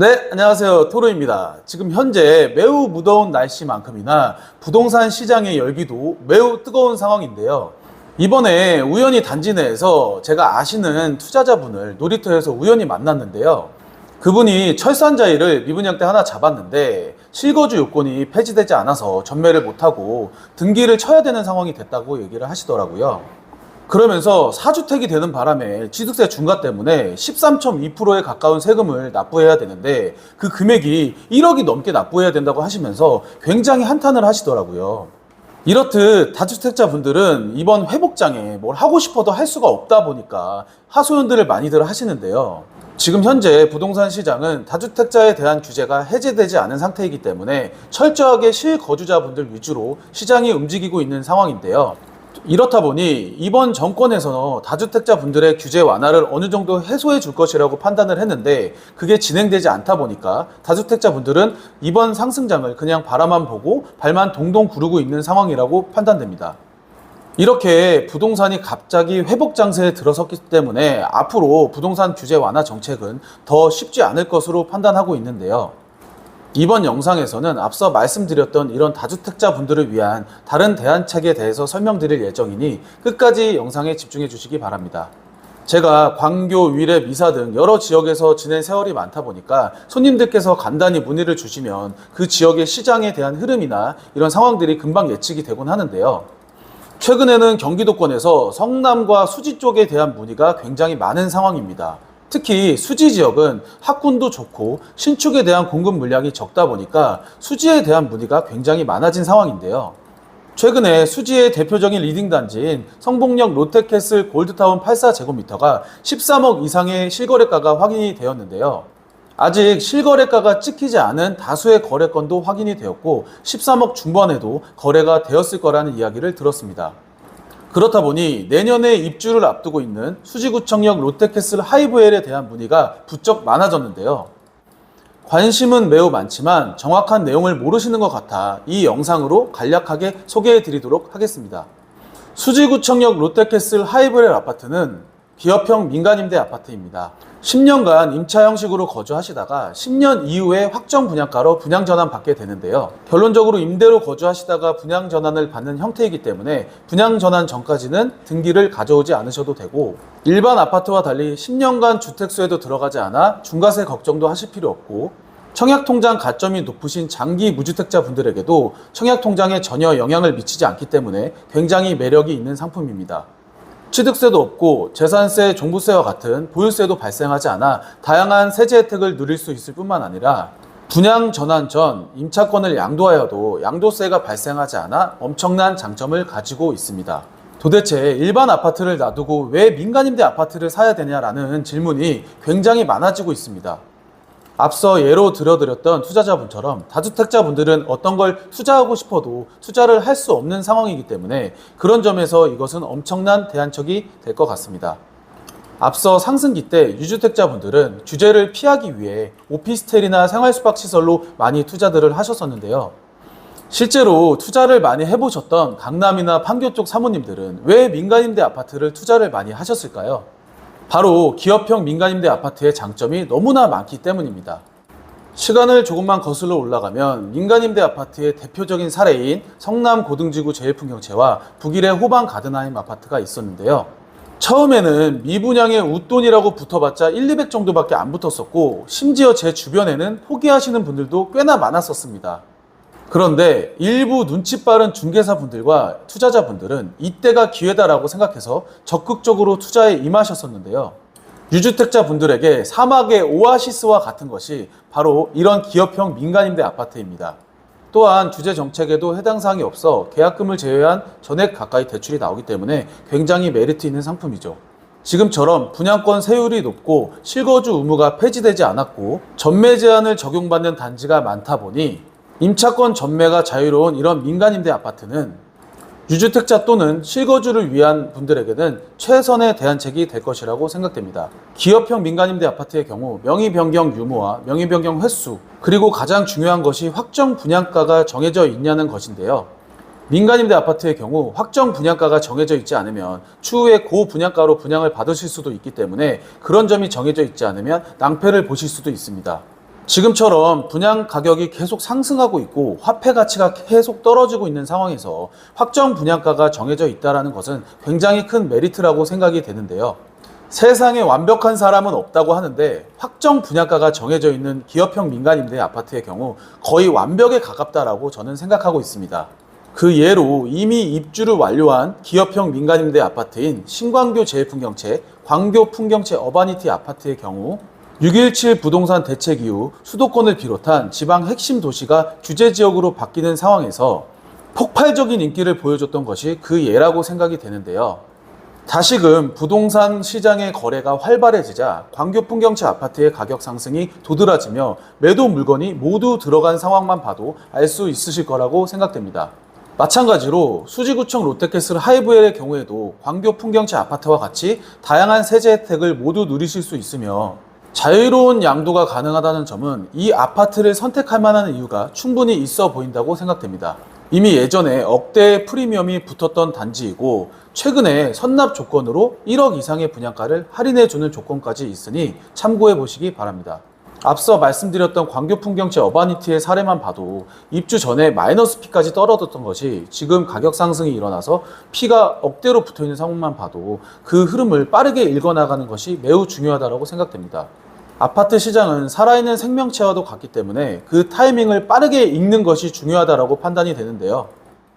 네, 안녕하세요. 토로입니다. 지금 현재 매우 무더운 날씨만큼이나 부동산 시장의 열기도 매우 뜨거운 상황인데요. 이번에 우연히 단지 내에서 제가 아시는 투자자분을 놀이터에서 우연히 만났는데요. 그분이 철산자이를 미분양대 하나 잡았는데 실거주 요건이 폐지되지 않아서 전매를 못하고 등기를 쳐야 되는 상황이 됐다고 얘기를 하시더라고요. 그러면서 4주택이 되는 바람에 취득세 중과 때문에 13.2%에 가까운 세금을 납부해야 되는데 그 금액이 1억이 넘게 납부해야 된다고 하시면서 굉장히 한탄을 하시더라고요. 이렇듯 다주택자분들은 이번 회복장에 뭘 하고 싶어도 할 수가 없다 보니까 하소연들을 많이들 하시는데요. 지금 현재 부동산 시장은 다주택자에 대한 규제가 해제되지 않은 상태이기 때문에 철저하게 실거주자분들 위주로 시장이 움직이고 있는 상황인데요. 이렇다 보니 이번 정권에서 다주택자 분들의 규제 완화를 어느 정도 해소해 줄 것이라고 판단을 했는데 그게 진행되지 않다 보니까 다주택자 분들은 이번 상승장을 그냥 바라만 보고 발만 동동 구르고 있는 상황이라고 판단됩니다. 이렇게 부동산이 갑자기 회복 장세에 들어섰기 때문에 앞으로 부동산 규제 완화 정책은 더 쉽지 않을 것으로 판단하고 있는데요. 이번 영상에서는 앞서 말씀드렸던 이런 다주택자 분들을 위한 다른 대안책에 대해서 설명드릴 예정이니 끝까지 영상에 집중해 주시기 바랍니다. 제가 광교, 위례, 미사 등 여러 지역에서 지낸 세월이 많다 보니까 손님들께서 간단히 문의를 주시면 그 지역의 시장에 대한 흐름이나 이런 상황들이 금방 예측이 되곤 하는데요. 최근에는 경기도권에서 성남과 수지 쪽에 대한 문의가 굉장히 많은 상황입니다. 특히 수지 지역은 학군도 좋고 신축에 대한 공급 물량이 적다 보니까 수지에 대한 문의가 굉장히 많아진 상황인데요. 최근에 수지의 대표적인 리딩 단지인 성북역 롯데캐슬 골드타운 84제곱미터가 13억 이상의 실거래가가 확인이 되었는데요. 아직 실거래가가 찍히지 않은 다수의 거래건도 확인이 되었고 13억 중반에도 거래가 되었을 거라는 이야기를 들었습니다. 그렇다 보니 내년에 입주를 앞두고 있는 수지구청역 롯데캐슬 하이브엘에 대한 문의가 부쩍 많아졌는데요. 관심은 매우 많지만 정확한 내용을 모르시는 것 같아 이 영상으로 간략하게 소개해 드리도록 하겠습니다. 수지구청역 롯데캐슬 하이브엘 아파트는 기업형 민간임대 아파트입니다. 10년간 임차 형식으로 거주하시다가 10년 이후에 확정 분양가로 분양 전환 받게 되는데요. 결론적으로 임대로 거주하시다가 분양 전환을 받는 형태이기 때문에 분양 전환 전까지는 등기를 가져오지 않으셔도 되고 일반 아파트와 달리 10년간 주택수에도 들어가지 않아 중과세 걱정도 하실 필요 없고 청약통장 가점이 높으신 장기 무주택자 분들에게도 청약통장에 전혀 영향을 미치지 않기 때문에 굉장히 매력이 있는 상품입니다. 취득세도 없고 재산세, 종부세와 같은 보유세도 발생하지 않아 다양한 세제 혜택을 누릴 수 있을 뿐만 아니라 분양 전환 전 임차권을 양도하여도 양도세가 발생하지 않아 엄청난 장점을 가지고 있습니다. 도대체 일반 아파트를 놔두고 왜 민간임대 아파트를 사야 되냐라는 질문이 굉장히 많아지고 있습니다. 앞서 예로 들어드렸던 투자자분처럼 다주택자분들은 어떤 걸 투자하고 싶어도 투자를 할 수 없는 상황이기 때문에 그런 점에서 이것은 엄청난 대안책이 될 것 같습니다. 앞서 상승기 때 유주택자분들은 규제를 피하기 위해 오피스텔이나 생활숙박시설로 많이 투자들을 하셨었는데요. 실제로 투자를 많이 해보셨던 강남이나 판교 쪽 사모님들은 왜 민간임대 아파트를 투자를 많이 하셨을까요? 바로 기업형 민간임대 아파트의 장점이 너무나 많기 때문입니다. 시간을 조금만 거슬러 올라가면 민간임대 아파트의 대표적인 사례인 성남 고등지구 제일풍경채와 북일의 호반 가든하임 아파트가 있었는데요. 처음에는 미분양의 웃돈이라고 붙어봤자 1, 200 정도밖에 안 붙었었고 심지어 제 주변에는 포기하시는 분들도 꽤나 많았었습니다. 그런데 일부 눈치 빠른 중개사분들과 투자자분들은 이때가 기회다라고 생각해서 적극적으로 투자에 임하셨었는데요. 유주택자분들에게 사막의 오아시스와 같은 것이 바로 이런 기업형 민간임대 아파트입니다. 또한 규제 정책에도 해당 사항이 없어 계약금을 제외한 전액 가까이 대출이 나오기 때문에 굉장히 메리트 있는 상품이죠. 지금처럼 분양권 세율이 높고 실거주 의무가 폐지되지 않았고 전매 제한을 적용받는 단지가 많다 보니 임차권 전매가 자유로운 이런 민간임대 아파트는 유주택자 또는 실거주를 위한 분들에게는 최선의 대안책이 될 것이라고 생각됩니다. 기업형 민간임대 아파트의 경우 명의 변경 유무와 명의 변경 횟수 그리고 가장 중요한 것이 확정 분양가가 정해져 있냐는 것인데요. 민간임대 아파트의 경우 확정 분양가가 정해져 있지 않으면 추후에 고분양가로 분양을 받으실 수도 있기 때문에 그런 점이 정해져 있지 않으면 낭패를 보실 수도 있습니다. 지금처럼 분양 가격이 계속 상승하고 있고 화폐 가치가 계속 떨어지고 있는 상황에서 확정 분양가가 정해져 있다는 것은 굉장히 큰 메리트라고 생각이 되는데요. 세상에 완벽한 사람은 없다고 하는데 확정 분양가가 정해져 있는 기업형 민간임대 아파트의 경우 거의 완벽에 가깝다라고 저는 생각하고 있습니다. 그 예로 이미 입주를 완료한 기업형 민간임대 아파트인 신광교 제1풍경채, 광교 풍경채 어바니티 아파트의 경우 6.17 부동산 대책 이후 수도권을 비롯한 지방 핵심 도시가 규제지역으로 바뀌는 상황에서 폭발적인 인기를 보여줬던 것이 그 예라고 생각이 되는데요. 다시금 부동산 시장의 거래가 활발해지자 광교 풍경채 아파트의 가격 상승이 도드라지며 매도 물건이 모두 들어간 상황만 봐도 알 수 있으실 거라고 생각됩니다. 마찬가지로 수지구청 롯데캐슬 하이브웰의 경우에도 광교 풍경채 아파트와 같이 다양한 세제 혜택을 모두 누리실 수 있으며 자유로운 양도가 가능하다는 점은 이 아파트를 선택할 만한 이유가 충분히 있어 보인다고 생각됩니다. 이미 예전에 억대의 프리미엄이 붙었던 단지이고 최근에 선납 조건으로 1억 이상의 분양가를 할인해주는 조건까지 있으니 참고해 보시기 바랍니다. 앞서 말씀드렸던 광교 풍경채 어바니티의 사례만 봐도 입주 전에 마이너스 피까지 떨어졌던 것이 지금 가격 상승이 일어나서 피가 억대로 붙어있는 상황만 봐도 그 흐름을 빠르게 읽어나가는 것이 매우 중요하다고 생각됩니다. 아파트 시장은 살아있는 생명체와도 같기 때문에 그 타이밍을 빠르게 읽는 것이 중요하다고 판단이 되는데요.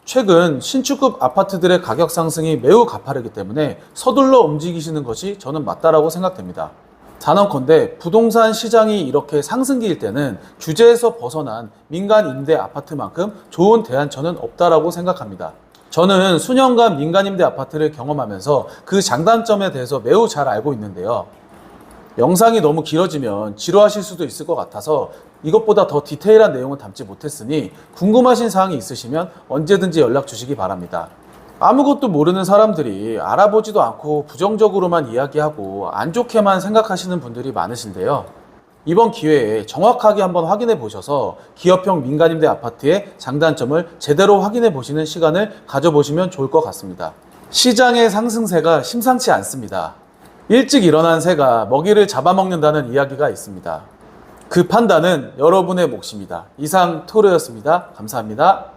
최근 신축급 아파트들의 가격 상승이 매우 가파르기 때문에 서둘러 움직이시는 것이 저는 맞다라고 생각됩니다. 단언컨대 부동산 시장이 이렇게 상승기일 때는 규제에서 벗어난 민간 임대 아파트만큼 좋은 대안처는 없다라고 생각합니다. 저는 수년간 민간 임대 아파트를 경험하면서 그 장단점에 대해서 매우 잘 알고 있는데요. 영상이 너무 길어지면 지루하실 수도 있을 것 같아서 이것보다 더 디테일한 내용은 담지 못했으니 궁금하신 사항이 있으시면 언제든지 연락 주시기 바랍니다. 아무것도 모르는 사람들이 알아보지도 않고 부정적으로만 이야기하고 안 좋게만 생각하시는 분들이 많으신데요. 이번 기회에 정확하게 한번 확인해 보셔서 기업형 민간임대 아파트의 장단점을 제대로 확인해 보시는 시간을 가져보시면 좋을 것 같습니다. 시장의 상승세가 심상치 않습니다. 일찍 일어난 새가 먹이를 잡아먹는다는 이야기가 있습니다. 그 판단은 여러분의 몫입니다. 이상 토르였습니다. 감사합니다.